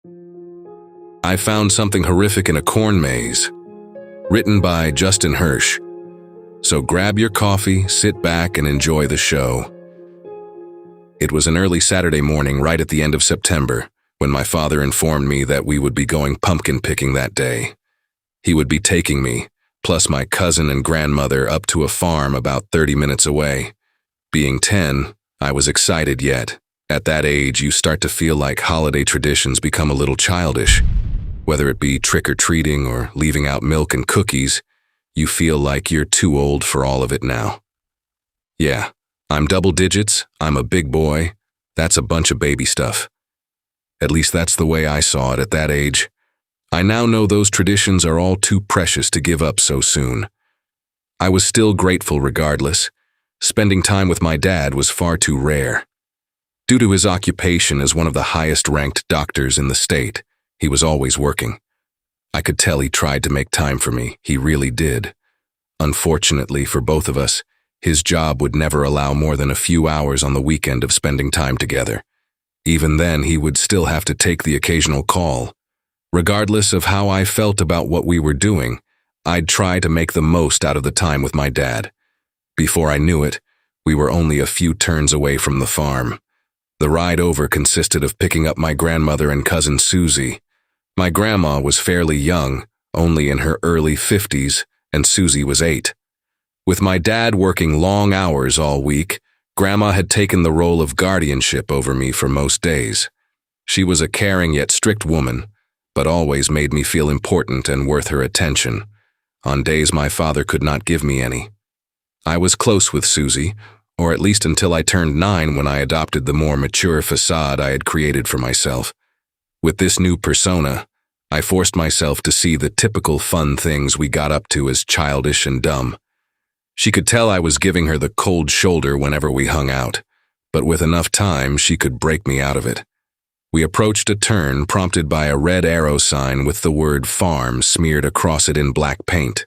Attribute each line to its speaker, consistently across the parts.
Speaker 1: I found something horrific in a corn maze. Written by Justin Hirsch. So grab your coffee, sit back, and enjoy the show. It was an early Saturday morning right at the end of September when my father informed me that we would be going pumpkin picking that day. He would be taking me, plus my cousin and grandmother, up to a farm about 30 minutes away. Being 10, I was excited yet. At that age, you start to feel like holiday traditions become a little childish. Whether it be trick-or-treating or leaving out milk and cookies, you feel like you're too old for all of it now. Yeah, I'm double digits, I'm a big boy, that's a bunch of baby stuff. At least that's the way I saw it at that age. I now know those traditions are all too precious to give up so soon. I was still grateful regardless. Spending time with my dad was far too rare. Due to his occupation as one of the highest-ranked doctors in the state, he was always working. I could tell he tried to make time for me, he really did. Unfortunately for both of us, his job would never allow more than a few hours on the weekend of spending time together. Even then, he would still have to take the occasional call. Regardless of how I felt about what we were doing, I'd try to make the most out of the time with my dad. Before I knew it, we were only a few turns away from the farm. The ride over consisted of picking up my grandmother and cousin Susie. My grandma was fairly young, only in her early 50s, and Susie was 8. With my dad working long hours all week, Grandma had taken the role of guardianship over me for most days. She was a caring yet strict woman, but always made me feel important and worth her attention, on days my father could not give me any. I was close with Susie, or at least until I turned 9 when I adopted the more mature façade I had created for myself. With this new persona, I forced myself to see the typical fun things we got up to as childish and dumb. She could tell I was giving her the cold shoulder whenever we hung out, but with enough time, she could break me out of it. We approached a turn prompted by a red arrow sign with the word farm smeared across it in black paint.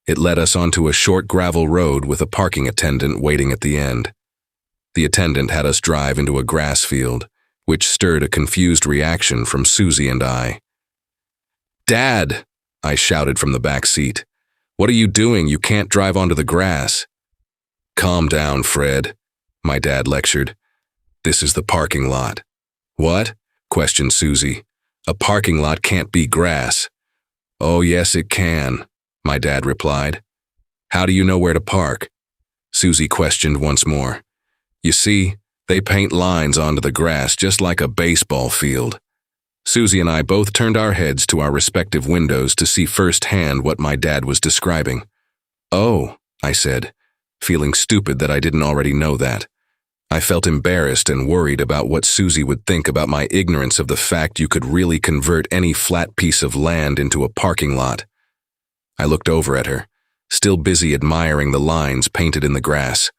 Speaker 1: It led us onto a short gravel road with a parking attendant waiting at the end. The attendant had us drive into a grass field, which stirred a confused reaction from Susie and I. "Dad!" I shouted from the back seat. "What are you doing? You can't drive onto the grass." "Calm down, Fred," my dad lectured. "This is the parking lot." "What?" questioned Susie. "A parking lot can't be grass." "Oh, yes, it can," my dad replied. "How do you know where to park?" Susie questioned once more. "You see, they paint lines onto the grass just like a baseball field." Susie and I both turned our heads to our respective windows to see firsthand what my dad was describing. "Oh," I said, feeling stupid that I didn't already know that. I felt embarrassed and worried about what Susie would think about my ignorance of the fact you could really convert any flat piece of land into a parking lot. I looked over at her, still busy admiring the lines painted in the grass.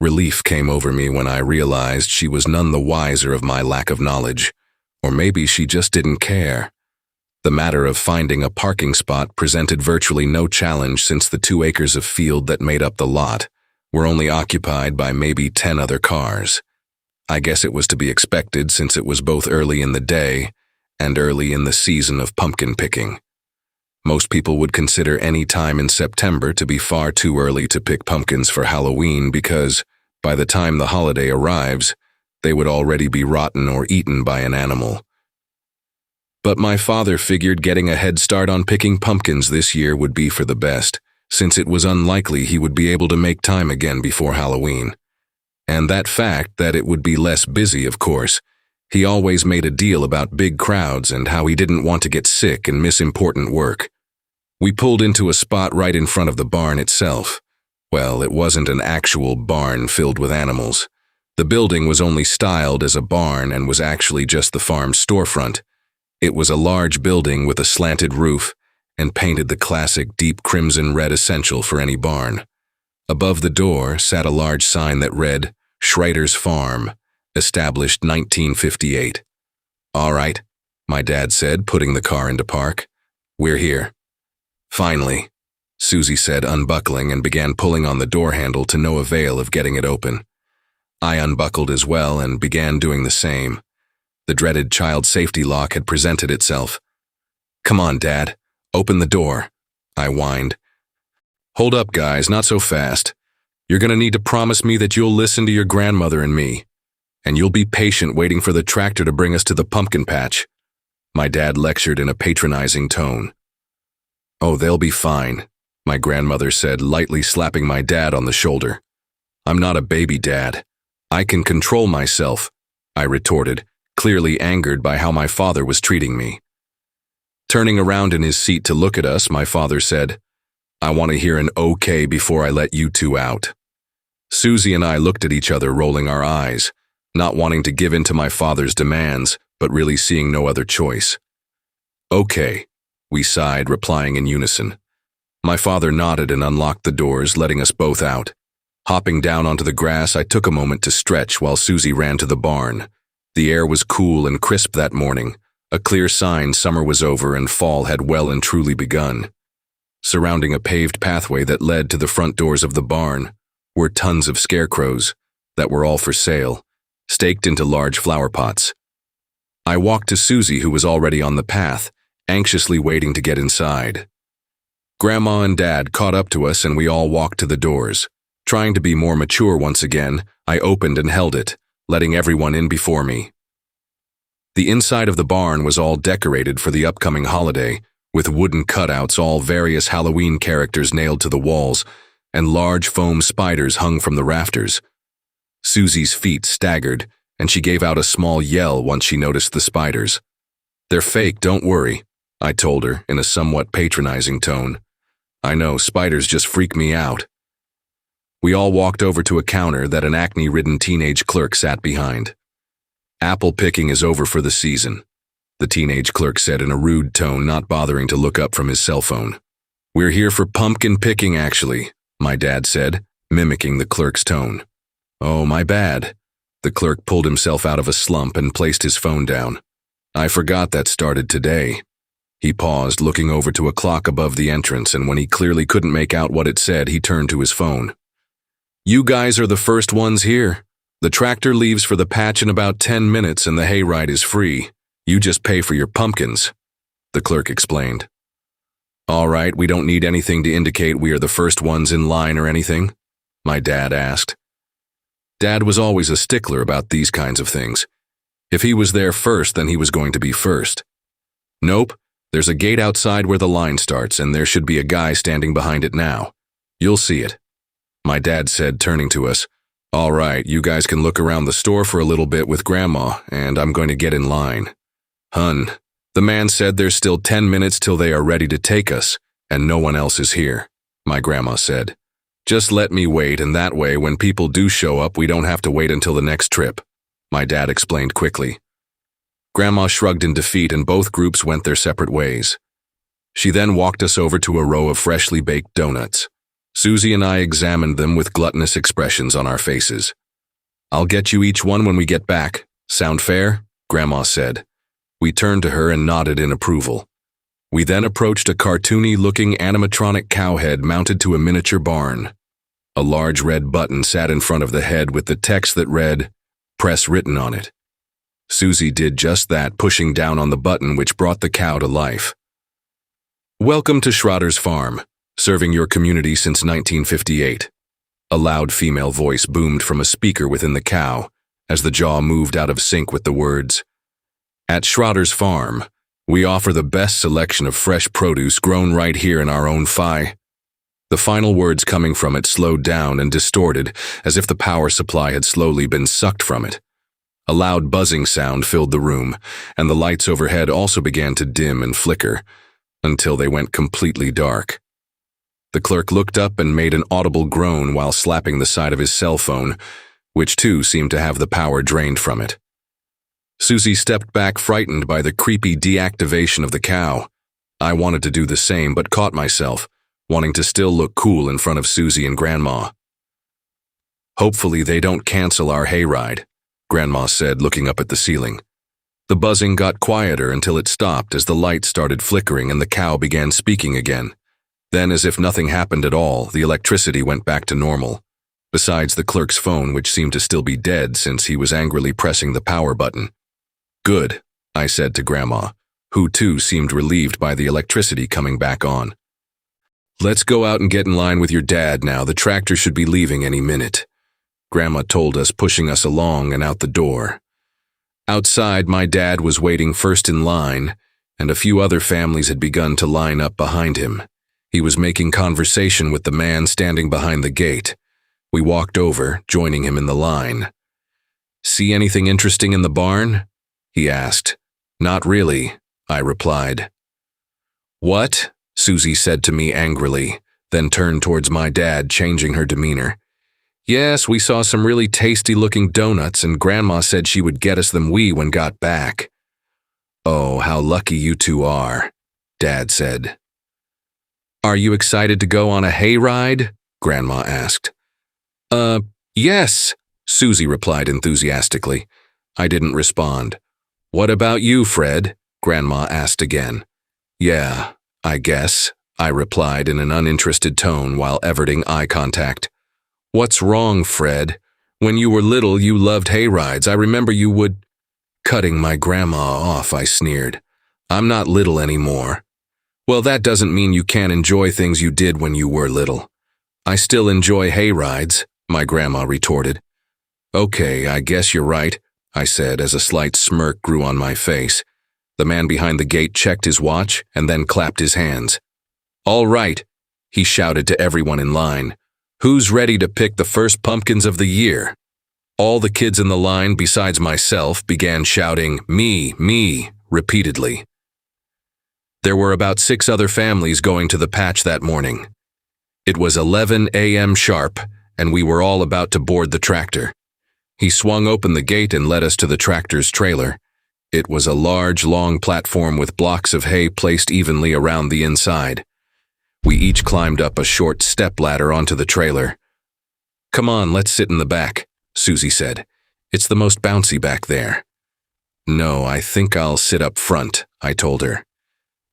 Speaker 1: Relief came over me when I realized she was none the wiser of my lack of knowledge, or maybe she just didn't care. The matter of finding a parking spot presented virtually no challenge since the 2 acres of field that made up the lot were only occupied by maybe 10 other cars. I guess it was to be expected since it was both early in the day and early in the season of pumpkin picking. Most people would consider any time in September to be far too early to pick pumpkins for Halloween because, by the time the holiday arrives, they would already be rotten or eaten by an animal. But my father figured getting a head start on picking pumpkins this year would be for the best, since it was unlikely he would be able to make time again before Halloween. And that fact that it would be less busy, of course. He always made a deal about big crowds and how he didn't want to get sick and miss important work. We pulled into a spot right in front of the barn itself. Well, it wasn't an actual barn filled with animals. The building was only styled as a barn and was actually just the farm's storefront. It was a large building with a slanted roof and painted the classic deep crimson red essential for any barn. Above the door sat a large sign that read, "Schrader's Farm, established 1958. "All right," my dad said, putting the car into park. "We're here." "Finally," Susie said, unbuckling and began pulling on the door handle to no avail of getting it open. I unbuckled as well and began doing the same. The dreaded child safety lock had presented itself. "Come on, Dad. Open the door," I whined. "Hold up, guys, not so fast. You're gonna need to promise me that you'll listen to your grandmother and me, and you'll be patient waiting for the tractor to bring us to the pumpkin patch," my dad lectured in a patronizing tone. "Oh, they'll be fine," my grandmother said, lightly slapping my dad on the shoulder. "I'm not a baby, Dad. I can control myself," I retorted, clearly angered by how my father was treating me. Turning around in his seat to look at us, my father said, "I want to hear an okay before I let you two out." Susie and I looked at each other, rolling our eyes, not wanting to give in to my father's demands, but really seeing no other choice. "Okay," we sighed, replying in unison. My father nodded and unlocked the doors, letting us both out. Hopping down onto the grass, I took a moment to stretch while Susie ran to the barn. The air was cool and crisp that morning, a clear sign summer was over and fall had well and truly begun. Surrounding a paved pathway that led to the front doors of the barn were tons of scarecrows that were all for sale, staked into large flower pots. I walked to Susie, who was already on the path, anxiously waiting to get inside. Grandma and Dad caught up to us and we all walked to the doors. Trying to be more mature once again, I opened and held it, letting everyone in before me. The inside of the barn was all decorated for the upcoming holiday, with wooden cutouts, all various Halloween characters nailed to the walls, and large foam spiders hung from the rafters. Susie's feet staggered, and she gave out a small yell once she noticed the spiders. "They're fake, don't worry," I told her in a somewhat patronizing tone. "I know, spiders just freak me out." We all walked over to a counter that an acne-ridden teenage clerk sat behind. "Apple picking is over for the season," the teenage clerk said in a rude tone, not bothering to look up from his cell phone. "We're here for pumpkin picking, actually," my dad said, mimicking the clerk's tone. "Oh, my bad." The clerk pulled himself out of a slump and placed his phone down. "I forgot that started today." He paused, looking over to a clock above the entrance, and when he clearly couldn't make out what it said, he turned to his phone. "You guys are the first ones here. The tractor leaves for the patch in about 10 minutes and the hayride is free. You just pay for your pumpkins," the clerk explained. "All right, we don't need anything to indicate we are the first ones in line or anything?" my dad asked. Dad was always a stickler about these kinds of things. If he was there first, then he was going to be first. "Nope, there's a gate outside where the line starts, and there should be a guy standing behind it now. You'll see it," my dad said, turning to us. "All right, you guys can look around the store for a little bit with Grandma, and I'm going to get in line." "Hun, the man said there's still 10 minutes till they are ready to take us, and no one else is here," my grandma said. "Just let me wait, and that way when people do show up, we don't have to wait until the next trip," my dad explained quickly. Grandma shrugged in defeat and both groups went their separate ways. She then walked us over to a row of freshly baked donuts. Susie and I examined them with gluttonous expressions on our faces. "I'll get you each one when we get back. Sound fair?" Grandma said. We turned to her and nodded in approval. We then approached a cartoony-looking animatronic cow head mounted to a miniature barn. A large red button sat in front of the head with the text that read, "Press" written on it. Susie did just that, pushing down on the button, which brought the cow to life. "Welcome to Schrader's farm, serving your community since 1958. A loud female voice boomed from a speaker within the cow as the jaw moved out of sync with the words, "At Schrader's farm, we offer the best selection of fresh produce grown right here in our own The final words coming from it slowed down and distorted as if the power supply had slowly been sucked from it. A loud buzzing sound filled the room, and the lights overhead also began to dim and flicker, until they went completely dark. The clerk looked up and made an audible groan while slapping the side of his cell phone, which too seemed to have the power drained from it. Susie stepped back, frightened by the creepy deactivation of the cow. I wanted to do the same, but caught myself, wanting to still look cool in front of Susie and Grandma. "Hopefully they don't cancel our hayride," Grandma said, looking up at the ceiling. The buzzing got quieter until it stopped as the light started flickering and the cow began speaking again. Then, as if nothing happened at all, the electricity went back to normal, besides the clerk's phone, which seemed to still be dead since he was angrily pressing the power button. Good, I said to Grandma, who too seemed relieved by the electricity coming back on. Let's go out and get in line with your dad now. The tractor should be leaving any minute, Grandma told us, pushing us along and out the door. Outside, my dad was waiting first in line, and a few other families had begun to line up behind him. He was making conversation with the man standing behind the gate. We walked over, joining him in the line. See anything interesting in the barn? He asked. Not really, I replied. What? Susie said to me angrily, then turned towards my dad, changing her demeanor. Yes, we saw some really tasty-looking donuts, and Grandma said she would get us them when got back. Oh, how lucky you two are, Dad said. Are you excited to go on a hayride? Grandma asked. Yes, Susie replied enthusiastically. I didn't respond. What about you, Fred? Grandma asked again. Yeah, I guess, I replied in an uninterested tone while averting eye contact. What's wrong, Fred? When you were little, you loved hayrides. I remember you would... Cutting my grandma off, I sneered. I'm not little anymore. Well, that doesn't mean you can't enjoy things you did when you were little. I still enjoy hayrides, my grandma retorted. Okay, I guess you're right, I said as a slight smirk grew on my face. The man behind the gate checked his watch and then clapped his hands. All right, he shouted to everyone in line. Who's ready to pick the first pumpkins of the year? All the kids in the line, besides myself, began shouting, me, repeatedly. There were about 6 other families going to the patch that morning. It was 11 a.m. sharp, and we were all about to board the tractor. He swung open the gate and led us to the tractor's trailer. It was a large, long platform with blocks of hay placed evenly around the inside. We each climbed up a short step ladder onto the trailer. Come on, let's sit in the back, Susie said. It's the most bouncy back there. No, I think I'll sit up front, I told her.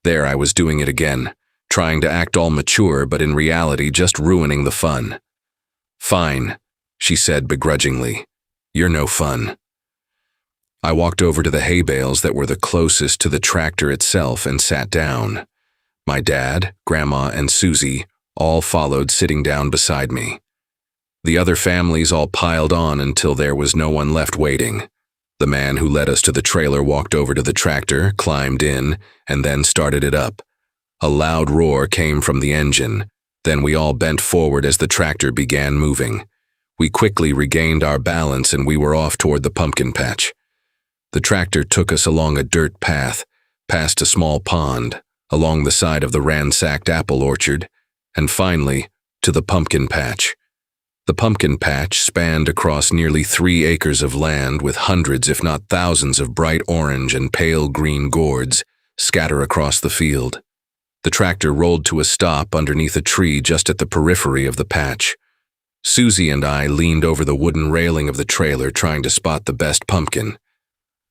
Speaker 1: There I was doing it again, trying to act all mature but in reality just ruining the fun. Fine, she said begrudgingly. You're no fun. I walked over to the hay bales that were the closest to the tractor itself and sat down. My dad, Grandma, and Susie all followed, sitting down beside me. The other families all piled on until there was no one left waiting. The man who led us to the trailer walked over to the tractor, climbed in, and then started it up. A loud roar came from the engine. Then we all bent forward as the tractor began moving. We quickly regained our balance and we were off toward the pumpkin patch. The tractor took us along a dirt path, past a small pond, along the side of the ransacked apple orchard, and finally to the pumpkin patch. The pumpkin patch spanned across nearly 3 acres of land with hundreds if not thousands of bright orange and pale green gourds scatter across the field. The tractor rolled to a stop underneath a tree just at the periphery of the patch. Susie and I leaned over the wooden railing of the trailer trying to spot the best pumpkin,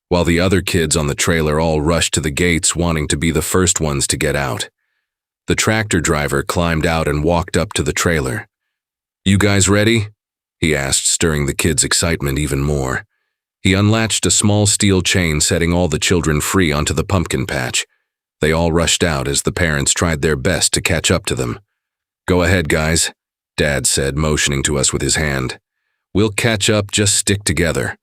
Speaker 1: while the other kids on the trailer all rushed to the gates wanting to be the first ones to get out. The tractor driver climbed out and walked up to the trailer. You guys ready? He asked, stirring the kids' excitement even more. He unlatched a small steel chain, setting all the children free onto the pumpkin patch. They all rushed out as the parents tried their best to catch up to them. Go ahead, guys, Dad said, motioning to us with his hand. We'll catch up, just stick together.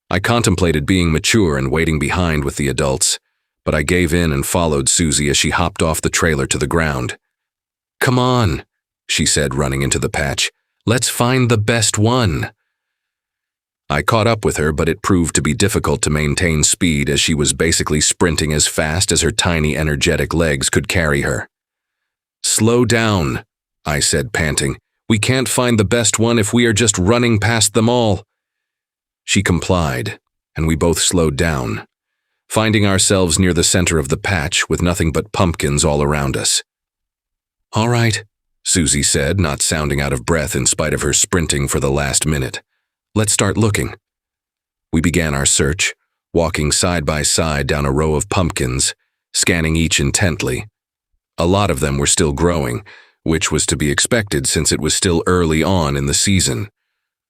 Speaker 1: I contemplated being mature and waiting behind with the adults, but I gave in and followed Susie as she hopped off the trailer to the ground. Come on, she said, running into the patch. Let's find the best one. I caught up with her, but it proved to be difficult to maintain speed as she was basically sprinting as fast as her tiny, energetic legs could carry her. Slow down, I said, panting. We can't find the best one if we are just running past them all. She complied, and we both slowed down, finding ourselves near the center of the patch with nothing but pumpkins all around us. All right, Susie said, not sounding out of breath in spite of her sprinting for the last minute. Let's start looking. We began our search, walking side by side down a row of pumpkins, scanning each intently. A lot of them were still growing, which was to be expected since it was still early on in the season.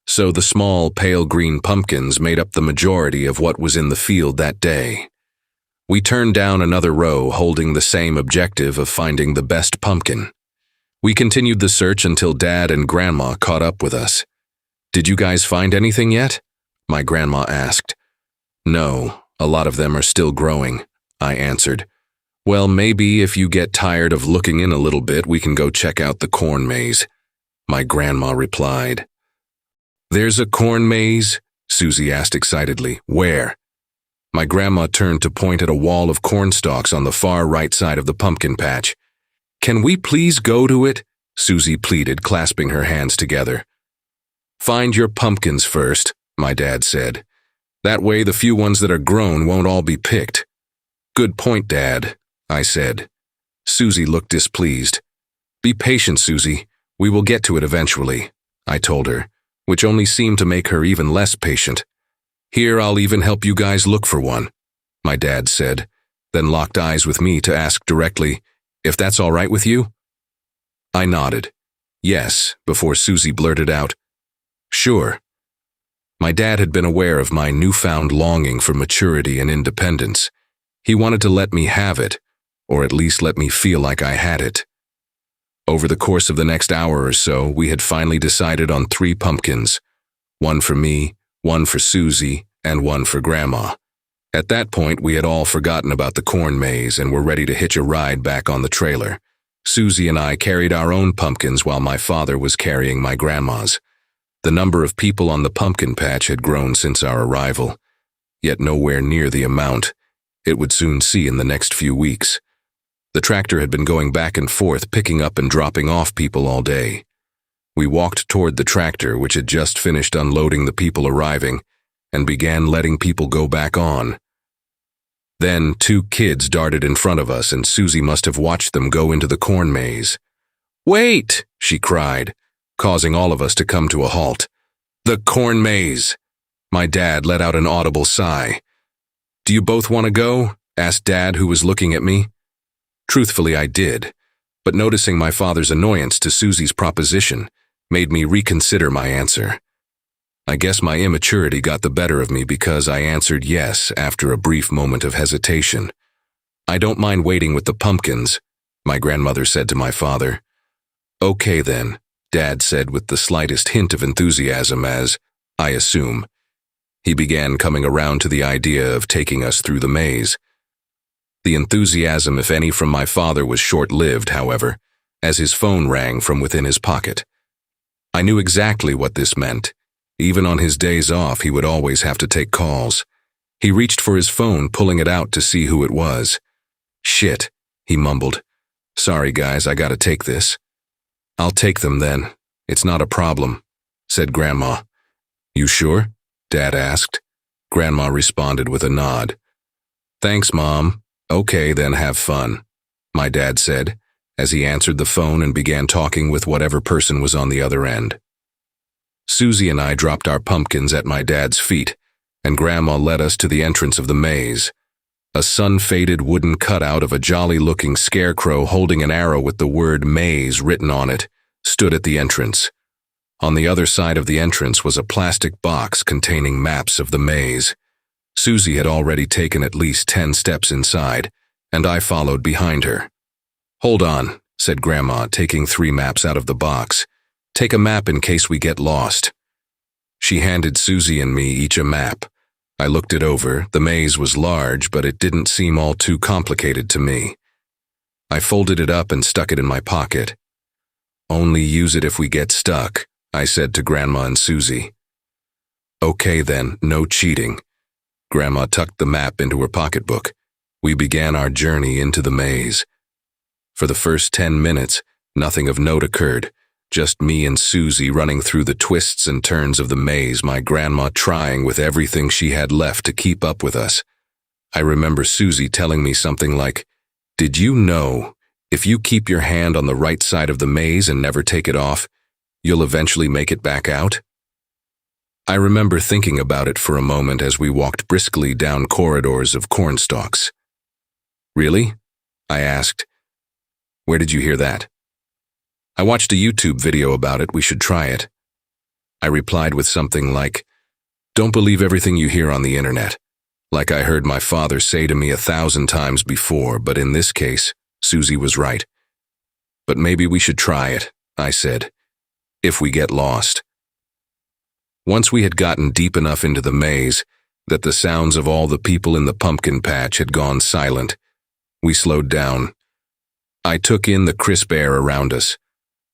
Speaker 1: So the small, pale green pumpkins made up the majority of what was in the field that day. We turned down another row, holding the same objective of finding the best pumpkin. We continued the search until Dad and Grandma caught up with us. "Did you guys find anything yet?" my grandma asked. "No, a lot of them are still growing," I answered. "Well, maybe if you get tired of looking in a little bit, we can go check out the corn maze," my grandma replied. "There's a corn maze?" Susie asked excitedly. "Where?" My grandma turned to point at a wall of corn stalks on the far right side of the pumpkin patch. "Can we please go to it?" Susie pleaded, clasping her hands together. "Find your pumpkins first," my dad said. "That way the few ones that are grown won't all be picked." "Good point, Dad," I said. Susie looked displeased. "Be patient, Susie. We will get to it eventually," I told her, which only seemed to make her even less patient. "Here, I'll even help you guys look for one," my dad said, then locked eyes with me to ask directly, "If that's all right with you?" I nodded. "Yes," before Susie blurted out, "Sure." My dad had been aware of my newfound longing for maturity and independence. He wanted to let me have it, or at least let me feel like I had it. Over the course of the next hour or so, we had finally decided on 3 pumpkins. One for me, one for Susie, and one for Grandma. At that point, we had all forgotten about the corn maze and were ready to hitch a ride back on the trailer. Susie and I carried our own pumpkins while my father was carrying my grandma's. The number of people on the pumpkin patch had grown since our arrival, yet nowhere near the amount it would soon see in the next few weeks. The tractor had been going back and forth, picking up and dropping off people all day. We walked toward the tractor, which had just finished unloading the people arriving, and began letting people go back on. Then 2 kids darted in front of us, and Susie must have watched them go into the corn maze. "Wait!" she cried, causing all of us to come to a halt. "The corn maze!" My dad let out an audible sigh. "Do you both want to go?" asked Dad, who was looking at me. Truthfully, I did, but noticing my father's annoyance to Susie's proposition made me reconsider my answer. I guess my immaturity got the better of me because I answered yes after a brief moment of hesitation. "I don't mind waiting with the pumpkins," my grandmother said to my father. "Okay then," Dad said with the slightest hint of enthusiasm as, I assume, he began coming around to the idea of taking us through the maze. The enthusiasm, if any, from my father was short-lived, however, as his phone rang from within his pocket. I knew exactly what this meant. Even on his days off, he would always have to take calls. He reached for his phone, pulling it out to see who it was. "Shit," he mumbled. "Sorry, guys, I gotta take this." "I'll take them then. It's not a problem," said Grandma. "You sure?" Dad asked. Grandma responded with a nod. "Thanks, Mom. Okay, then have fun," my dad said, as he answered the phone and began talking with whatever person was on the other end. Susie and I dropped our pumpkins at my dad's feet, and Grandma led us to the entrance of the maze. A sun-faded wooden cutout of a jolly-looking scarecrow holding an arrow with the word maze written on it stood at the entrance. On the other side of the entrance was a plastic box containing maps of the maze. Susie had already taken at least 10 steps inside, and I followed behind her. "Hold on," said Grandma, taking 3 maps out of the box. "Take a map in case we get lost." She handed Susie and me each a map. I looked it over. The maze was large, but it didn't seem all too complicated to me. I folded it up and stuck it in my pocket. "Only use it if we get stuck," I said to Grandma and Susie. "Okay then, no cheating." Grandma tucked the map into her pocketbook. We began our journey into the maze. For the first 10 minutes, nothing of note occurred, just me and Susie running through the twists and turns of the maze, my grandma trying with everything she had left to keep up with us. I remember Susie telling me something like, "Did you know, if you keep your hand on the right side of the maze and never take it off, you'll eventually make it back out?" I remember thinking about it for a moment as we walked briskly down corridors of cornstalks. "Really?" I asked. "Where did you hear that?" "I watched a YouTube video about it. We should try it." I replied with something like, "Don't believe everything you hear on the internet." Like I heard my father say to me 1,000 times before, but in this case, Susie was right. "But maybe we should try it," I said, "if we get lost." Once we had gotten deep enough into the maze that the sounds of all the people in the pumpkin patch had gone silent, we slowed down. I took in the crisp air around us.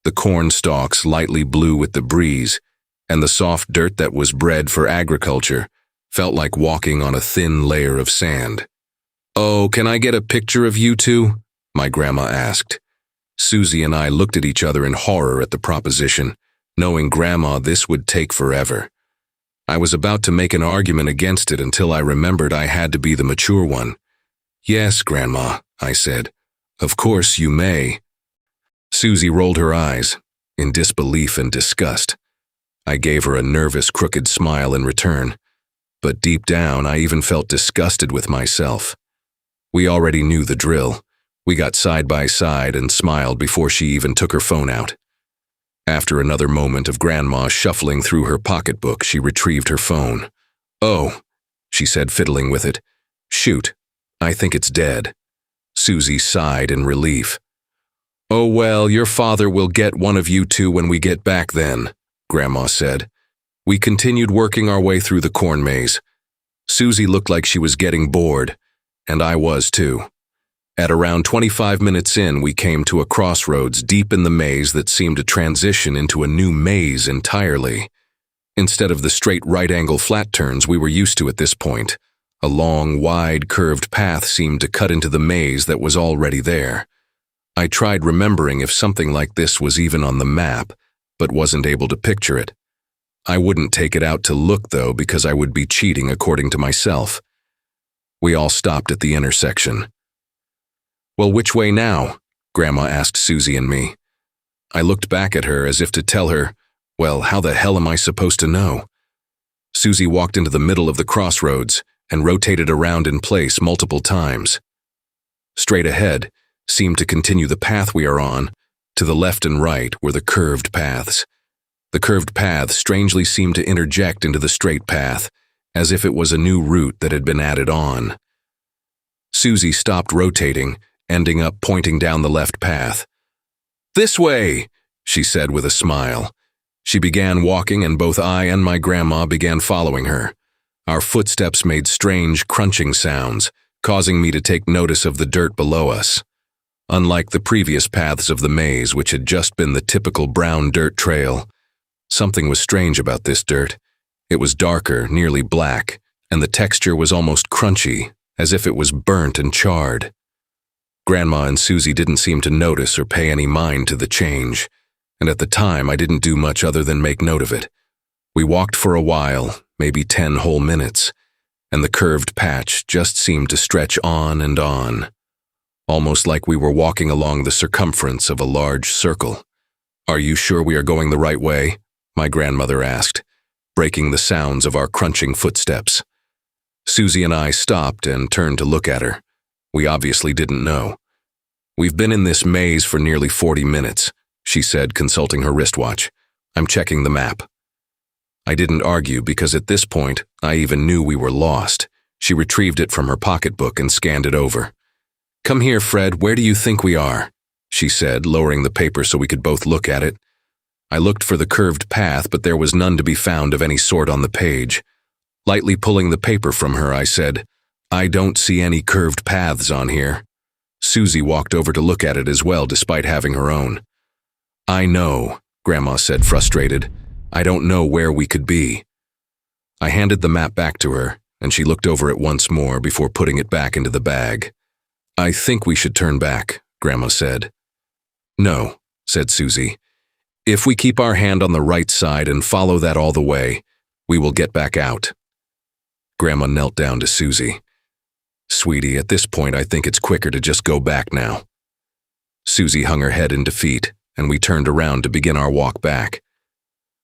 Speaker 1: The corn stalks lightly blew with the breeze, and the soft dirt that was bred for agriculture felt like walking on a thin layer of sand. "Oh, can I get a picture of you two?" my grandma asked. Susie and I looked at each other in horror at the proposition, knowing Grandma this would take forever. I was about to make an argument against it until I remembered I had to be the mature one. "Yes, Grandma," I said. "Of course you may." Susie rolled her eyes, in disbelief and disgust. I gave her a nervous, crooked smile in return, but deep down I even felt disgusted with myself. We already knew the drill. We got side by side and smiled before she even took her phone out. After another moment of Grandma shuffling through her pocketbook, she retrieved her phone. "Oh," she said, fiddling with it. "Shoot, I think it's dead." Susie sighed in relief. "Oh well, your father will get one of you two when we get back then," Grandma said. We continued working our way through the corn maze. Susie looked like she was getting bored, and I was too. At around 25 minutes in, we came to a crossroads deep in the maze that seemed to transition into a new maze entirely. Instead of the straight right-angle flat turns we were used to at this point, a long, wide, curved path seemed to cut into the maze that was already there. I tried remembering if something like this was even on the map, but wasn't able to picture it. I wouldn't take it out to look, though, because I would be cheating according to myself. We all stopped at the intersection. "Well, which way now?" Grandma asked Susie and me. I looked back at her as if to tell her, well, how the hell am I supposed to know? Susie walked into the middle of the crossroads and rotated around in place multiple times. Straight ahead seemed to continue the path we are on. To the left and right were the curved paths. The curved path strangely seemed to interject into the straight path, as if it was a new route that had been added on. Susie stopped rotating, ending up pointing down the left path. "This way," she said with a smile. She began walking, and both I and my grandma began following her. Our footsteps made strange crunching sounds, causing me to take notice of the dirt below us. Unlike the previous paths of the maze, which had just been the typical brown dirt trail, something was strange about this dirt. It was darker, nearly black, and the texture was almost crunchy, as if it was burnt and charred. Grandma and Susie didn't seem to notice or pay any mind to the change, and at the time I didn't do much other than make note of it. We walked for a while, maybe 10 whole minutes, and the curved patch just seemed to stretch on and on, almost like we were walking along the circumference of a large circle. "Are you sure we are going the right way?" my grandmother asked, breaking the sounds of our crunching footsteps. Susie and I stopped and turned to look at her. We obviously didn't know. "We've been in this maze for nearly 40 minutes, she said, consulting her wristwatch. "I'm checking the map." I didn't argue because at this point, I even knew we were lost. She retrieved it from her pocketbook and scanned it over. "Come here, Fred, where do you think we are?" she said, lowering the paper so we could both look at it. I looked for the curved path, but there was none to be found of any sort on the page. Lightly pulling the paper from her, I said, "I don't see any curved paths on here." Susie walked over to look at it as well, despite having her own. "I know," Grandma said, frustrated. "I don't know where we could be." I handed the map back to her, and she looked over it once more before putting it back into the bag. "I think we should turn back," Grandma said. "No," said Susie. "If we keep our hand on the right side and follow that all the way, we will get back out." Grandma knelt down to Susie. "Sweetie, at this point I think it's quicker to just go back now." Susie hung her head in defeat, and we turned around to begin our walk back.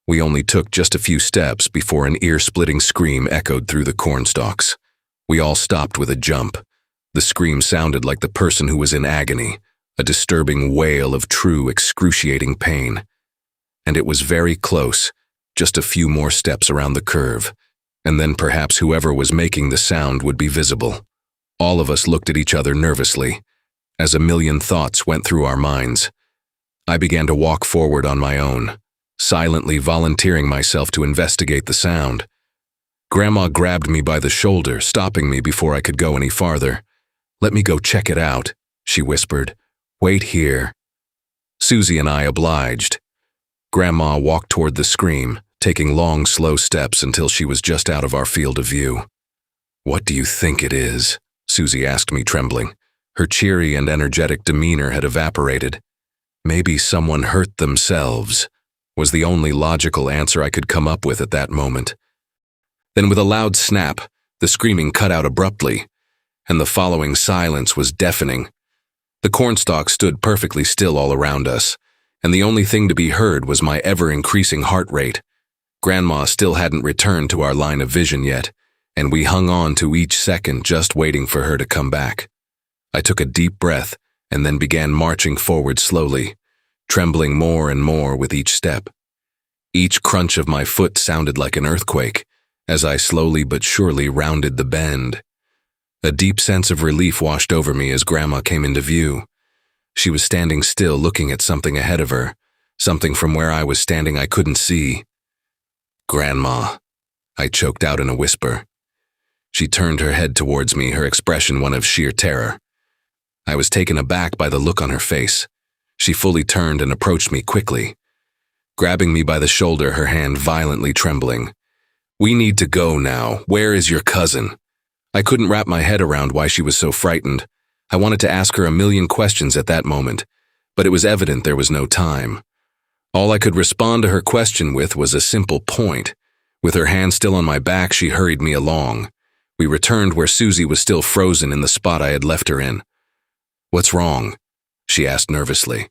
Speaker 1: We only took just a few steps before an ear-splitting scream echoed through the cornstalks. We all stopped with a jump. The scream sounded like the person who was in agony, a disturbing wail of true, excruciating pain. And it was very close, Just a few more steps around the curve, and then perhaps whoever was making the sound would be visible. All of us looked at each other nervously, as a million thoughts went through our minds. I began to walk forward on my own, silently volunteering myself to investigate the sound. Grandma grabbed me by the shoulder, stopping me before I could go any farther. "Let me go check it out," she whispered. "Wait here." Susie and I obliged. Grandma walked toward the scream, taking long, slow steps until she was just out of our field of view. "What do you think it is?" Susie asked me, trembling. Her cheery and energetic demeanor had evaporated. "Maybe someone hurt themselves," was the only logical answer I could come up with at that moment. Then with a loud snap, the screaming cut out abruptly, and the following silence was deafening. The cornstalk stood perfectly still all around us, and the only thing to be heard was my ever-increasing heart rate. Grandma still hadn't returned to our line of vision yet, and we hung on to each second just waiting for her to come back. I took a deep breath and then began marching forward slowly, trembling more and more with each step. Each crunch of my foot sounded like an earthquake as I slowly but surely rounded the bend. A deep sense of relief washed over me as Grandma came into view. She was standing still, looking at something ahead of her, something from where I was standing I couldn't see. "Grandma," I choked out in a whisper. She turned her head towards me, her expression one of sheer terror. I was taken aback by the look on her face. She fully turned and approached me quickly, grabbing me by the shoulder, her hand violently trembling. "We need to go now. Where is your cousin?" I couldn't wrap my head around why she was so frightened. I wanted to ask her a million questions at that moment, but it was evident there was no time. All I could respond to her question with was a simple point. With her hand still on my back, she hurried me along. We returned where Susie was still frozen in the spot I had left her in. "What's wrong?" she asked nervously.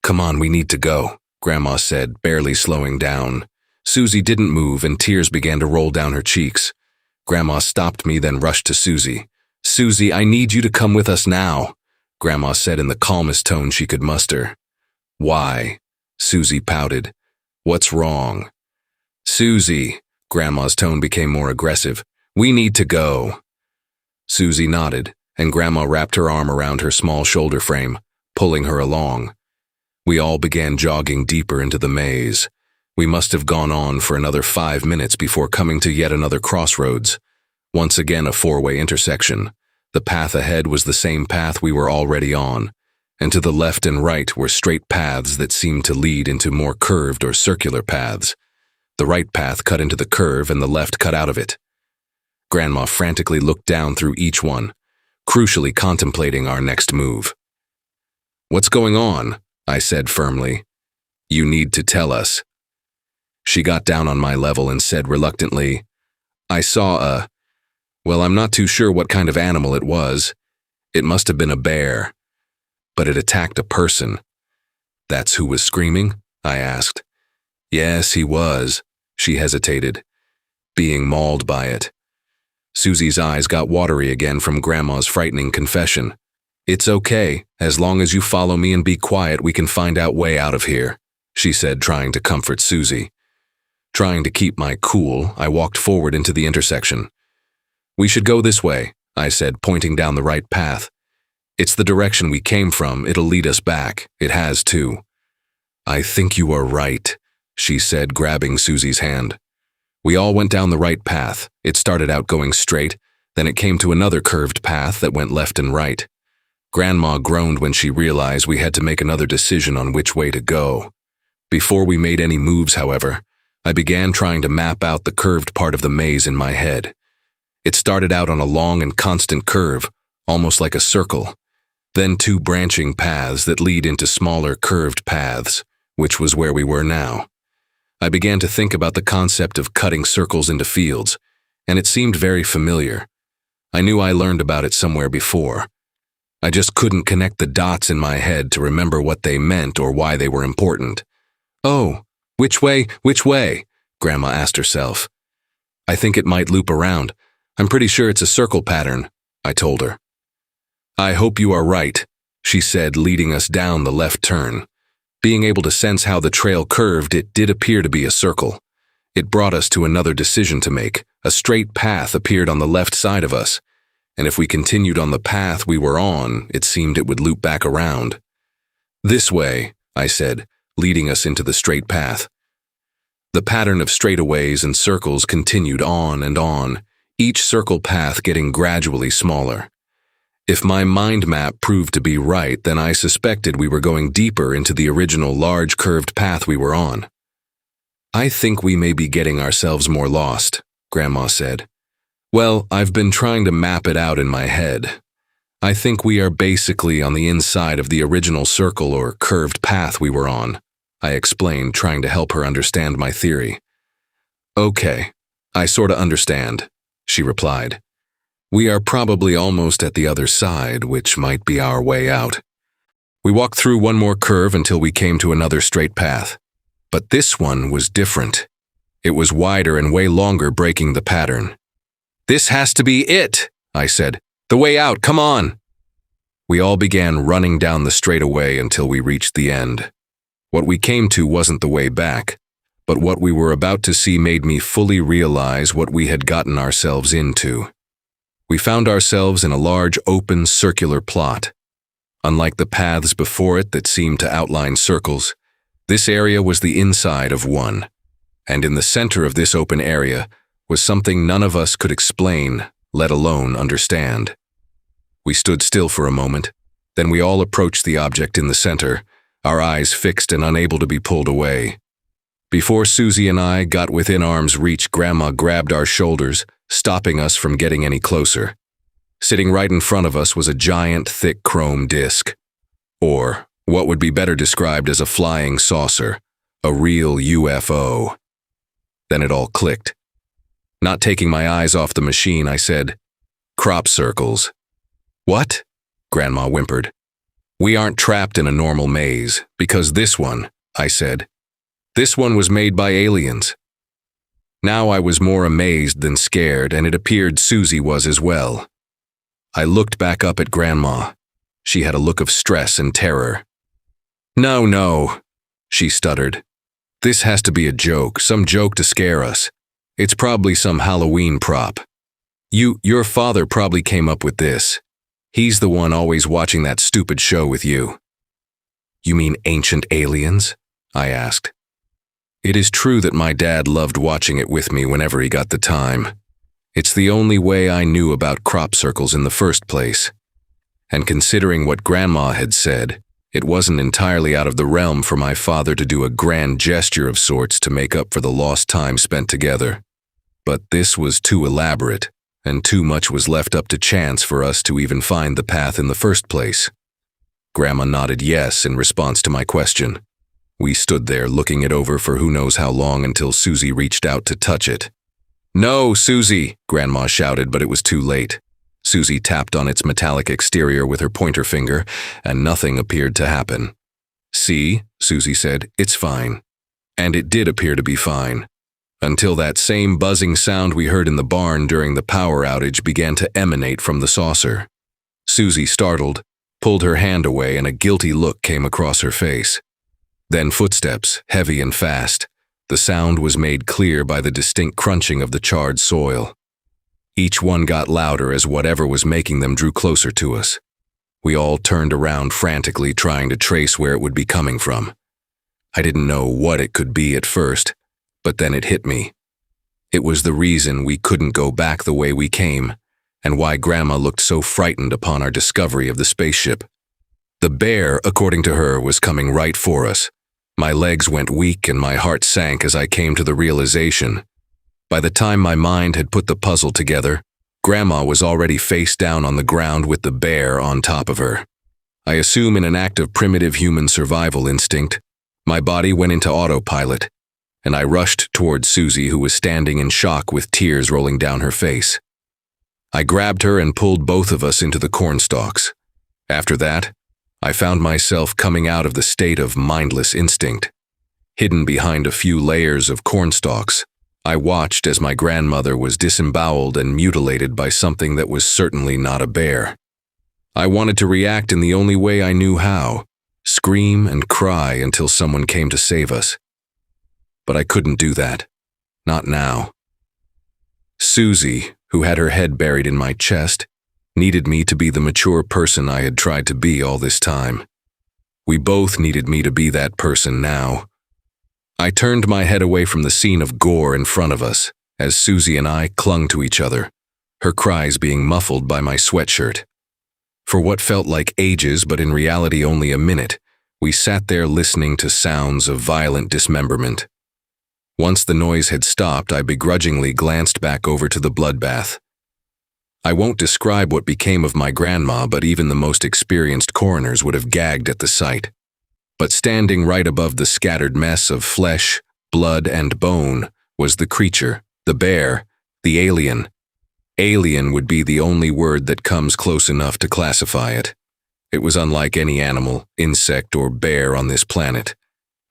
Speaker 1: "Come on, we need to go," Grandma said, barely slowing down. Susie didn't move and tears began to roll down her cheeks. Grandma stopped me, then rushed to Susie. "Susie, I need you to come with us now," Grandma said in the calmest tone she could muster. "Why?" Susie pouted. "What's wrong?" "Susie," Grandma's tone became more aggressive. "We need to go." Susie nodded, and Grandma wrapped her arm around her small shoulder frame, pulling her along. We all began jogging deeper into the maze. We must have gone on for another 5 minutes before coming to yet another crossroads. Once again a four-way intersection. The path ahead was the same path we were already on, and to the left and right were straight paths that seemed to lead into more curved or circular paths. The right path cut into the curve and the left cut out of it. Grandma frantically looked down through each one, crucially contemplating our next move. "What's going on?" I said firmly. "You need to tell us." She got down on my level and said reluctantly, "I saw well, I'm not too sure what kind of animal it was. It must have been a bear. But it attacked a person." "That's who was screaming?" I asked. "Yes, he was," she hesitated, "being mauled by it." Susie's eyes got watery again from Grandma's frightening confession. "It's okay. As long as you follow me and be quiet, we can find our way out of here," she said, trying to comfort Susie. Trying to keep my cool, I walked forward into the intersection. "We should go this way," I said, pointing down the right path. "It's the direction we came from. It'll lead us back. It has too." "I think you are right," she said, grabbing Susie's hand. We all went down the right path. It started out going straight, then it came to another curved path that went left and right. Grandma groaned when she realized we had to make another decision on which way to go. Before we made any moves, however, I began trying to map out the curved part of the maze in my head. It started out on a long and constant curve, almost like a circle, then two branching paths that lead into smaller curved paths, which was where we were now. I began to think about the concept of cutting circles into fields, and it seemed very familiar. I knew I learned about it somewhere before. I just couldn't connect the dots in my head to remember what they meant or why they were important. "Oh, which way, Grandma asked herself. "I think it might loop around. I'm pretty sure it's a circle pattern," I told her. "I hope you are right," she said, leading us down the left turn. Being able to sense how the trail curved, it did appear to be a circle. It brought us to another decision to make. A straight path appeared on the left side of us, and if we continued on the path we were on, it seemed it would loop back around. "This way," I said, leading us into the straight path. The pattern of straightaways and circles continued on and on, each circle path getting gradually smaller. If my mind map proved to be right, then I suspected we were going deeper into the original large curved path we were on. "I think we may be getting ourselves more lost," Grandma said. "Well, I've been trying to map it out in my head. I think we are basically on the inside of the original circle or curved path we were on," I explained, trying to help her understand my theory. "Okay, I sorta understand," she replied. "We are probably almost at the other side, which might be our way out." We walked through one more curve until we came to another straight path. But this one was different. It was wider and way longer, breaking the pattern. "This has to be it," I said. "The way out, come on." We all began running down the straightaway until we reached the end. What we came to wasn't the way back, but what we were about to see made me fully realize what we had gotten ourselves into. We found ourselves in a large, open, circular plot. Unlike the paths before it that seemed to outline circles, this area was the inside of one, and in the center of this open area was something none of us could explain, let alone understand. We stood still for a moment, then we all approached the object in the center, our eyes fixed and unable to be pulled away. Before Susie and I got within arm's reach, Grandma grabbed our shoulders, stopping us from getting any closer. Sitting right in front of us was a giant, thick chrome disc, or what would be better described as a flying saucer, a real UFO. Then it all clicked. Not taking my eyes off the machine, I said, "Crop circles." "What?" Grandma whimpered. "We aren't trapped in a normal maze, because this one," I said, "this one was made by aliens." Now I was more amazed than scared, and it appeared Susie was as well. I looked back up at Grandma. She had a look of stress and terror. No, she stuttered. "This has to be a joke, some joke to scare us. It's probably some Halloween prop. Your father probably came up with this. He's the one always watching that stupid show with you." "You mean ancient aliens?" I asked. It is true that my dad loved watching it with me whenever he got the time. It's the only way I knew about crop circles in the first place. And considering what Grandma had said, it wasn't entirely out of the realm for my father to do a grand gesture of sorts to make up for the lost time spent together. But this was too elaborate, and too much was left up to chance for us to even find the path in the first place. Grandma nodded yes in response to my question. We stood there looking it over for who knows how long until Susie reached out to touch it. "No, Susie!" Grandma shouted, but it was too late. Susie tapped on its metallic exterior with her pointer finger, and nothing appeared to happen. "See," Susie said, "it's fine." And it did appear to be fine, until that same buzzing sound we heard in the barn during the power outage began to emanate from the saucer. Susie, startled, pulled her hand away, and a guilty look came across her face. Then footsteps, heavy and fast. The sound was made clear by the distinct crunching of the charred soil. Each one got louder as whatever was making them drew closer to us. We all turned around frantically, trying to trace where it would be coming from. I didn't know what it could be at first, but then it hit me. It was the reason we couldn't go back the way we came, and why Grandma looked so frightened upon our discovery of the spaceship. The bear, according to her, was coming right for us. My legs went weak and my heart sank as I came to the realization. By the time my mind had put the puzzle together, Grandma was already face down on the ground with the bear on top of her. I assume in an act of primitive human survival instinct, my body went into autopilot, and I rushed towards Susie, who was standing in shock with tears rolling down her face. I grabbed her and pulled both of us into the cornstalks. After that, I found myself coming out of the state of mindless instinct. Hidden behind a few layers of cornstalks, I watched as my grandmother was disemboweled and mutilated by something that was certainly not a bear. I wanted to react in the only way I knew how, scream and cry until someone came to save us. But I couldn't do that. Not now. Susie, who had her head buried in my chest, needed me to be the mature person I had tried to be all this time. We both needed me to be that person now. I turned my head away from the scene of gore in front of us as Susie and I clung to each other, her cries being muffled by my sweatshirt. For what felt like ages, but in reality only a minute, we sat there listening to sounds of violent dismemberment. Once the noise had stopped, I begrudgingly glanced back over to the bloodbath. I won't describe what became of my grandma, but even the most experienced coroners would have gagged at the sight. But standing right above the scattered mess of flesh, blood, and bone was the creature, the bear, the alien. Alien would be the only word that comes close enough to classify it. It was unlike any animal, insect, or bear on this planet.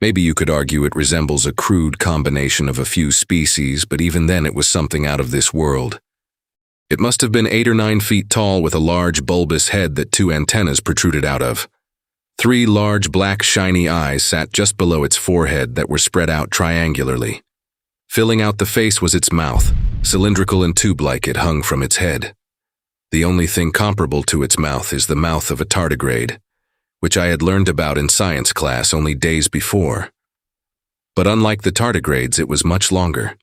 Speaker 1: Maybe you could argue it resembles a crude combination of a few species, but even then it was something out of this world. It must have been 8 or 9 feet tall with a large bulbous head that 2 antennas protruded out of. 3 large black shiny eyes sat just below its forehead that were spread out triangularly. Filling out the face was its mouth, cylindrical and tube-like. It hung from its head. The only thing comparable to its mouth is the mouth of a tardigrade, which I had learned about in science class only days before. But unlike the tardigrades, it was much longer.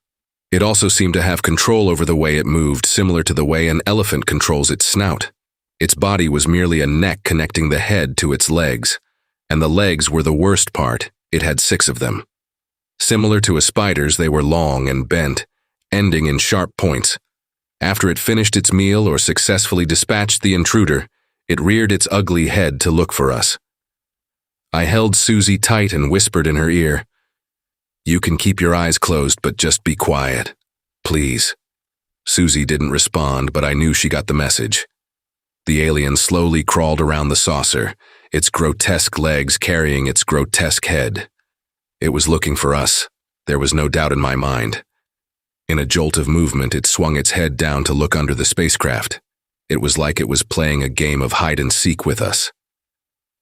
Speaker 1: It also seemed to have control over the way it moved, similar to the way an elephant controls its snout. Its body was merely a neck connecting the head to its legs, and the legs were the worst part. It had 6 of them. Similar to a spider's, they were long and bent, ending in sharp points. After it finished its meal or successfully dispatched the intruder, it reared its ugly head to look for us. I held Susie tight and whispered in her ear, "You can keep your eyes closed, but just be quiet. Please." Susie didn't respond, but I knew she got the message. The alien slowly crawled around the saucer, its grotesque legs carrying its grotesque head. It was looking for us. There was no doubt in my mind. In a jolt of movement, it swung its head down to look under the spacecraft. It was like it was playing a game of hide-and-seek with us.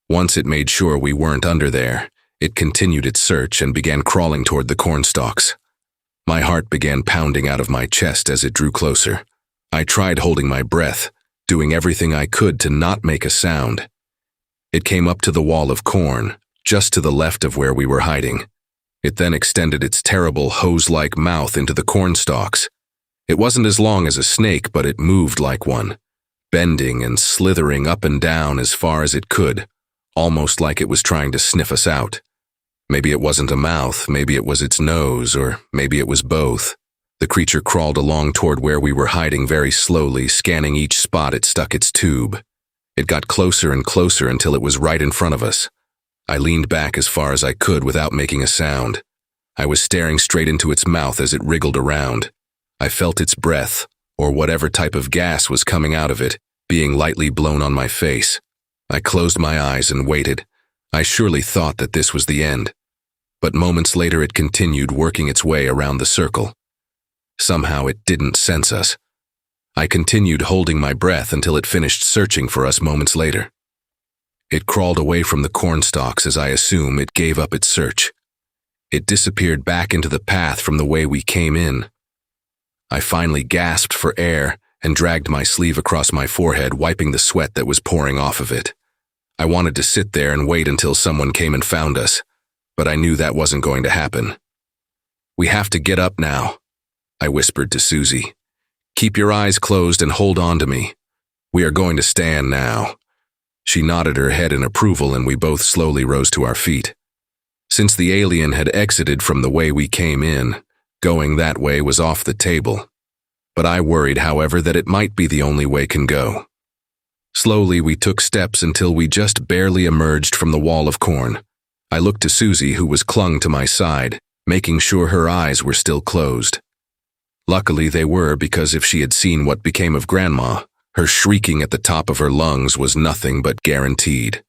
Speaker 1: Once it made sure we weren't under there, it continued its search and began crawling toward the cornstalks. My heart began pounding out of my chest as it drew closer. I tried holding my breath, doing everything I could to not make a sound. It came up to the wall of corn, just to the left of where we were hiding. It then extended its terrible hose-like mouth into the cornstalks. It wasn't as long as a snake, but it moved like one, bending and slithering up and down as far as it could, almost like it was trying to sniff us out. Maybe it wasn't a mouth, maybe it was its nose, or maybe it was both. The creature crawled along toward where we were hiding very slowly, scanning each spot it stuck its tube. It got closer and closer until it was right in front of us. I leaned back as far as I could without making a sound. I was staring straight into its mouth as it wriggled around. I felt its breath, or whatever type of gas was coming out of it, being lightly blown on my face. I closed my eyes and waited. I surely thought that this was the end. But moments later it continued working its way around the circle. Somehow it didn't sense us. I continued holding my breath until it finished searching for us moments later. It crawled away from the cornstalks as I assume it gave up its search. It disappeared back into the path from the way we came in. I finally gasped for air and dragged my sleeve across my forehead, wiping the sweat that was pouring off of it. I wanted to sit there and wait until someone came and found us, but I knew that wasn't going to happen. "We have to get up now," I whispered to Susie. "Keep your eyes closed and hold on to me. We are going to stand now." She nodded her head in approval and we both slowly rose to our feet. Since the alien had exited from the way we came in, going that way was off the table. But I worried, however, that it might be the only way can go. Slowly we took steps until we just barely emerged from the wall of corn. I looked to Susie, who was clung to my side, making sure her eyes were still closed. Luckily they were, because if she had seen what became of Grandma, her shrieking at the top of her lungs was nothing but guaranteed.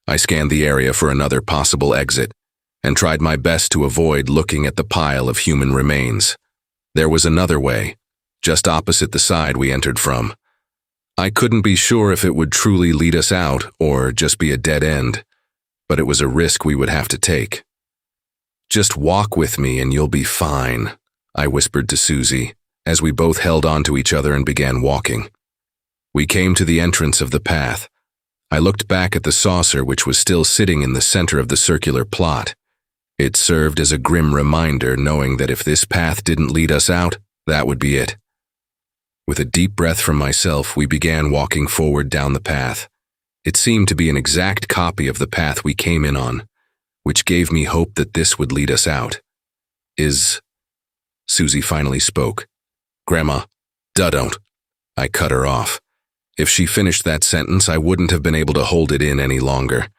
Speaker 1: I scanned the area for another possible exit, and tried my best to avoid looking at the pile of human remains. There was another way, just opposite the side we entered from. I couldn't be sure if it would truly lead us out or just be a dead end, but it was a risk we would have to take. "Just walk with me and you'll be fine," I whispered to Susie, as we both held on to each other and began walking. We came to the entrance of the path. I looked back at the saucer, which was still sitting in the center of the circular plot. It served as a grim reminder, knowing that if this path didn't lead us out, that would be it. With a deep breath from myself, we began walking forward down the path. It seemed to be an exact copy of the path we came in on, which gave me hope that this would lead us out. Susie finally spoke. "Grandma, don't." I cut her off. If she finished that sentence, I wouldn't have been able to hold it in any longer.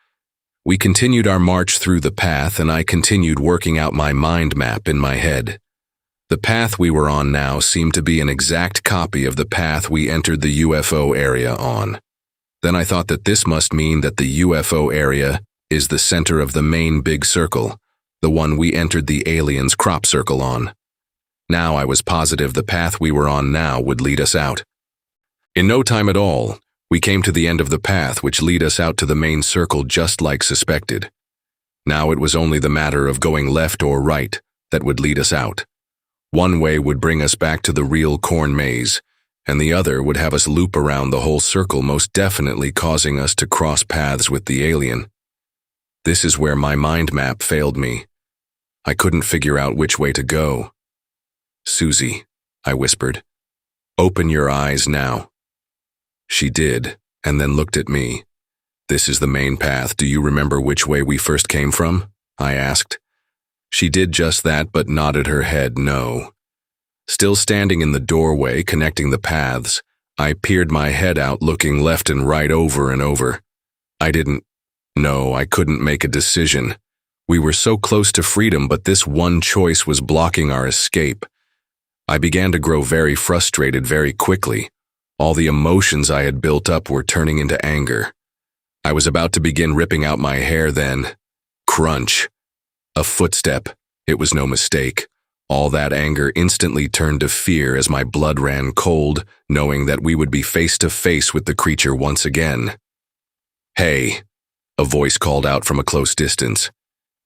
Speaker 1: We continued our march through the path, and I continued working out my mind map in my head. The path we were on now seemed to be an exact copy of the path we entered the UFO area on. Then I thought that this must mean that the UFO area is the center of the main big circle, the one we entered the aliens' crop circle on. Now I was positive the path we were on now would lead us out. In no time at all, we came to the end of the path, which led us out to the main circle just like suspected. Now it was only the matter of going left or right that would lead us out. One way would bring us back to the real corn maze, and the other would have us loop around the whole circle, most definitely causing us to cross paths with the alien. This is where my mind map failed me. I couldn't figure out which way to go. "Susie," I whispered, "open your eyes now." She did, and then looked at me. "This is the main path. Do you remember which way we first came from?" I asked. She did just that, but nodded her head no. Still standing in the doorway connecting the paths, I peered my head out, looking left and right over and over. I couldn't make a decision. We were so close to freedom, but this one choice was blocking our escape. I began to grow very frustrated very quickly. All the emotions I had built up were turning into anger. I was about to begin ripping out my hair then. Crunch. A footstep. It was no mistake. All that anger instantly turned to fear as my blood ran cold, knowing that we would be face to face with the creature once again. "Hey," a voice called out from a close distance.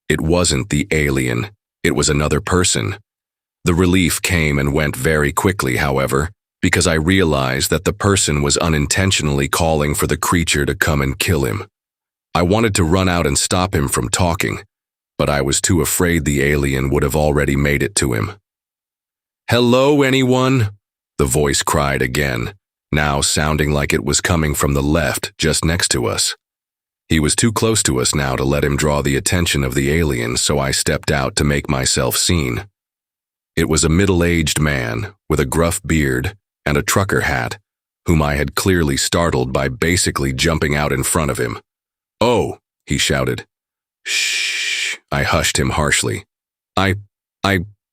Speaker 1: It wasn't the alien. It was another person. The relief came and went very quickly, however, because I realized that the person was unintentionally calling for the creature to come and kill him. I wanted to run out and stop him from talking, but I was too afraid the alien would have already made it to him. "Hello, anyone?" the voice cried again, now sounding like it was coming from the left, just next to us. He was too close to us now to let him draw the attention of the alien, so I stepped out to make myself seen. It was a middle-aged man with a gruff beard and a trucker hat, whom I had clearly startled by basically jumping out in front of him. "Oh," he shouted. "Shh," I hushed him harshly.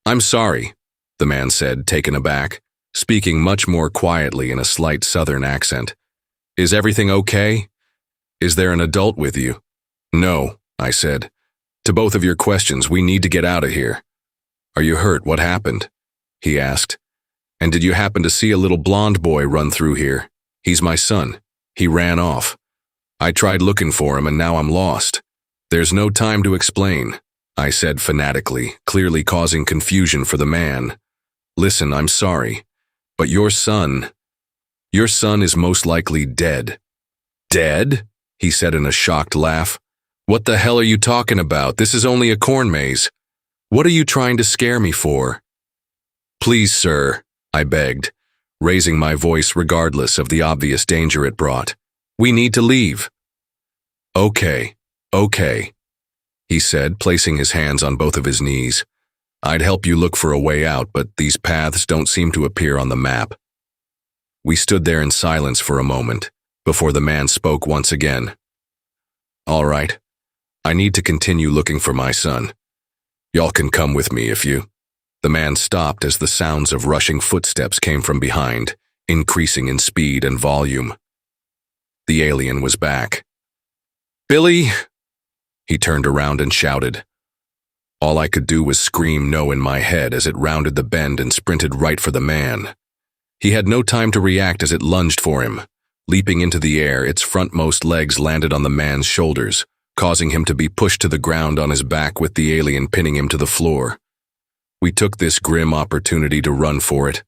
Speaker 1: I'm sorry," the man said, taken aback, speaking much more quietly in a slight southern accent. "Is everything okay? Is there an adult with you?" "No," I said. "To both of your questions, we need to get out of here." "Are you hurt? What happened?" he asked. "And did you happen to see a little blonde boy run through here? He's my son. He ran off. I tried looking for him and now I'm lost." "There's no time to explain," I said fanatically, clearly causing confusion for the man. "Listen, I'm sorry, but your son is most likely dead." "Dead?" he said in a shocked laugh. "What the hell are you talking about? This is only a corn maze. What are you trying to scare me for?" "Please, sir," I begged, raising my voice regardless of the obvious danger it brought. "We need to leave." Okay, he said, placing his hands on both of his knees. "I'd help you look for a way out, but these paths don't seem to appear on the map." We stood there in silence for a moment, before the man spoke once again. "All right, I need to continue looking for my son. Y'all can come with me if you—" The man stopped as the sounds of rushing footsteps came from behind, increasing in speed and volume. The alien was back. "Billy!" He turned around and shouted. All I could do was scream no in my head as it rounded the bend and sprinted right for the man. He had no time to react as it lunged for him. Leaping into the air, its frontmost legs landed on the man's shoulders, causing him to be pushed to the ground on his back with the alien pinning him to the floor. We took this grim opportunity to run for it.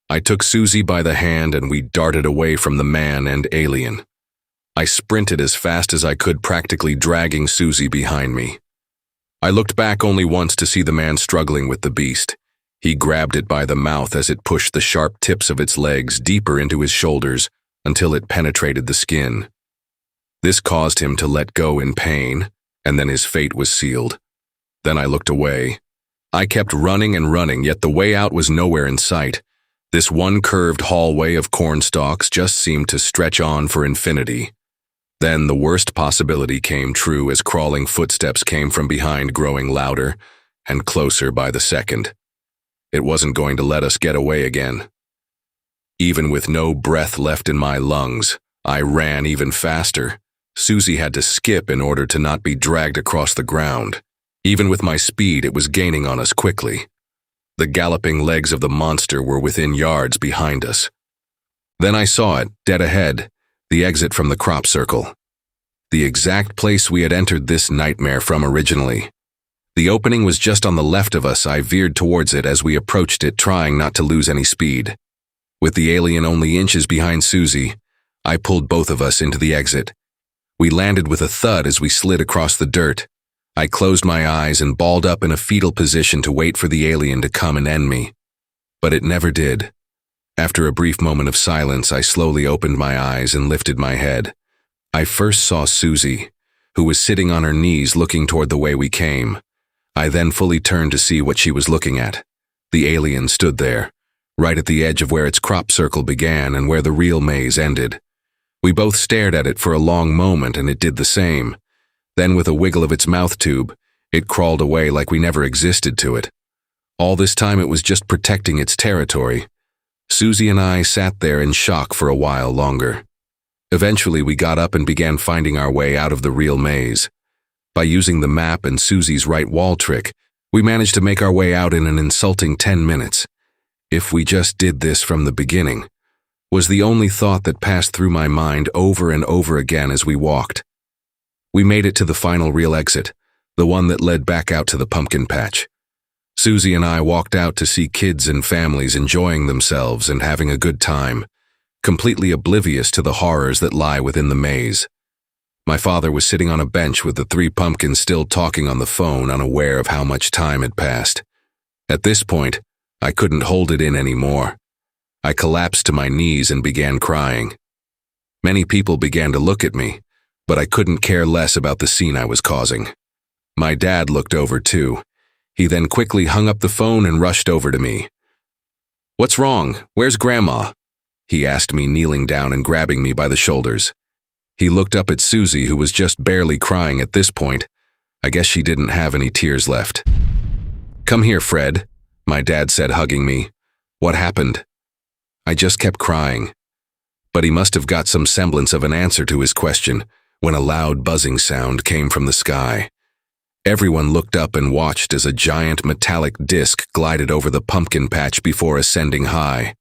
Speaker 1: I took Susie by the hand and we darted away from the man and alien. I sprinted as fast as I could, practically dragging Susie behind me. I looked back only once to see the man struggling with the beast. He grabbed it by the mouth as it pushed the sharp tips of its legs deeper into his shoulders until it penetrated the skin. This caused him to let go in pain, and then his fate was sealed. Then I looked away. I kept running and running, yet the way out was nowhere in sight. This one curved hallway of cornstalks just seemed to stretch on for infinity. Then the worst possibility came true as crawling footsteps came from behind, growing louder and closer by the second. It wasn't going to let us get away again. Even with no breath left in my lungs, I ran even faster. Susie had to skip in order to not be dragged across the ground. Even with my speed, it was gaining on us quickly. The galloping legs of the monster were within yards behind us. Then I saw it, dead ahead, the exit from the crop circle. The exact place we had entered this nightmare from originally. The opening was just on the left of us. I veered towards it as we approached it, trying not to lose any speed. With the alien only inches behind Susie, I pulled both of us into the exit. We landed with a thud as we slid across the dirt. I closed my eyes and balled up in a fetal position to wait for the alien to come and end me. But it never did. After a brief moment of silence, I slowly opened my eyes and lifted my head. I first saw Susie, who was sitting on her knees looking toward the way we came. I then fully turned to see what she was looking at. The alien stood there, right at the edge of where its crop circle began and where the real maze ended. We both stared at it for a long moment, and it did the same. Then, with a wiggle of its mouth tube, it crawled away like we never existed to it. All this time it was just protecting its territory. Susie and I sat there in shock for a while longer. Eventually we got up and began finding our way out of the real maze. By using the map and Susie's right wall trick, we managed to make our way out in an insulting 10 minutes. If we just did this from the beginning, was the only thought that passed through my mind over and over again as we walked. We made it to the final real exit, the one that led back out to the pumpkin patch. Susie and I walked out to see kids and families enjoying themselves and having a good time, completely oblivious to the horrors that lie within the maze. My father was sitting on a bench with the 3 pumpkins still talking on the phone, unaware of how much time had passed. At this point, I couldn't hold it in anymore. I collapsed to my knees and began crying. Many people began to look at me, but I couldn't care less about the scene I was causing. My dad looked over too. He then quickly hung up the phone and rushed over to me. "What's wrong? Where's Grandma?" he asked me, kneeling down and grabbing me by the shoulders. He looked up at Susie, who was just barely crying at this point. I guess she didn't have any tears left. "Come here, Fred," my dad said, hugging me. "What happened?" I just kept crying. But he must have got some semblance of an answer to his question when a loud buzzing sound came from the sky. Everyone looked up and watched as a giant metallic disc glided over the pumpkin patch before ascending high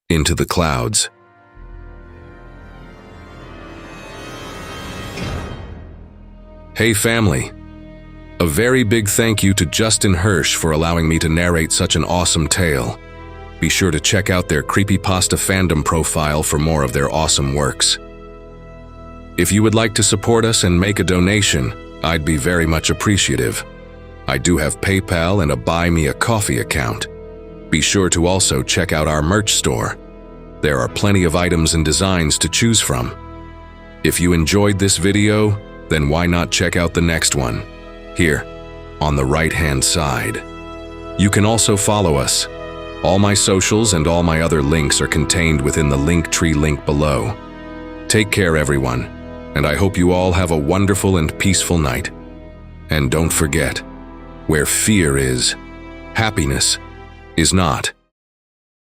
Speaker 1: into the clouds. Hey family, a very big thank you to Justin Hirsch for allowing me to narrate such an awesome tale. Be sure to check out their Creepypasta fandom profile for more of their awesome works. If you would like to support us and make a donation, I'd be very much appreciative. I do have PayPal and a Buy Me a Coffee account. Be sure to also check out our merch store. There are plenty of items and designs to choose from. If you enjoyed this video, then why not check out the next one, here, on the right-hand side. You can also follow us. All my socials and all my other links are contained within the Linktree link below. Take care, everyone, and I hope you all have a wonderful and peaceful night. And don't forget, where fear is, happiness is not.